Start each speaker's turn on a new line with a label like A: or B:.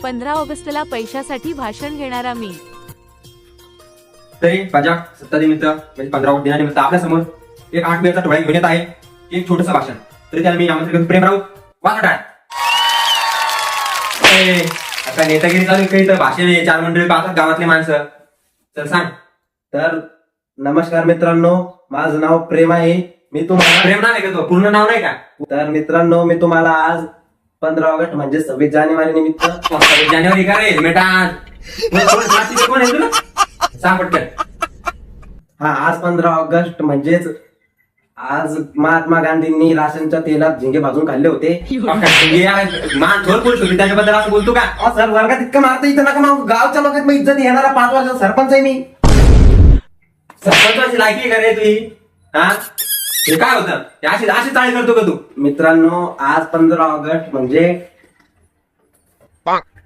A: 15 ऑगस्टला पैशासाठी भाषण घेणारा मी.
B: तरी माझ्या सत्तानिमित्त म्हणजे 15 ऑगस्ट दिनानिमित्त आपल्या समोर एक 8 मिनिटचा टोळा घेऊन येत आहे. एक छोटंसं भाषण. तरी त्याला मी आमंत्रित करतो. प्रेम राऊत वाजवा टाळ. आता नेतागिरी चालू काही तर भाषण आहे. 4 मंडळी पाहतात गावातले माणसं. तर सांग.
C: तर नमस्कार मित्रांनो, माझं नाव प्रेम आहे. मी तुम्हाला
B: प्रेम नाव आहे का तो? पूर्ण नाव नाही का?
C: तर मित्रांनो, मी तुम्हाला आज 15 ऑगस्ट म्हणजे 26 जानेवारी निमित्त
B: 26 जानेवारी का रे बेटा? कोण आहे तुला? सांग पटकन.
C: आज 15 ऑगस्ट म्हणजेच आज महात्मा गांधींनी राशनच्या तेलात झिंगे भाजून खाल्ले होते.
B: मान थोर बोलतो मी त्याच्याबद्दल असं बोलतो का?
C: सर वर्गात इतकं मारतं इथं नका मग. गावच्या लोकांत मग इज्जत येणारा 5 वर्षाचा सरपंच आहे मी.
B: सरपंचाची लायकी का रे तुझी? हा, हे काय होतं? अशी चाळी करतो का तू?
C: मित्रांनो, आज 15 ऑगस्ट म्हणजे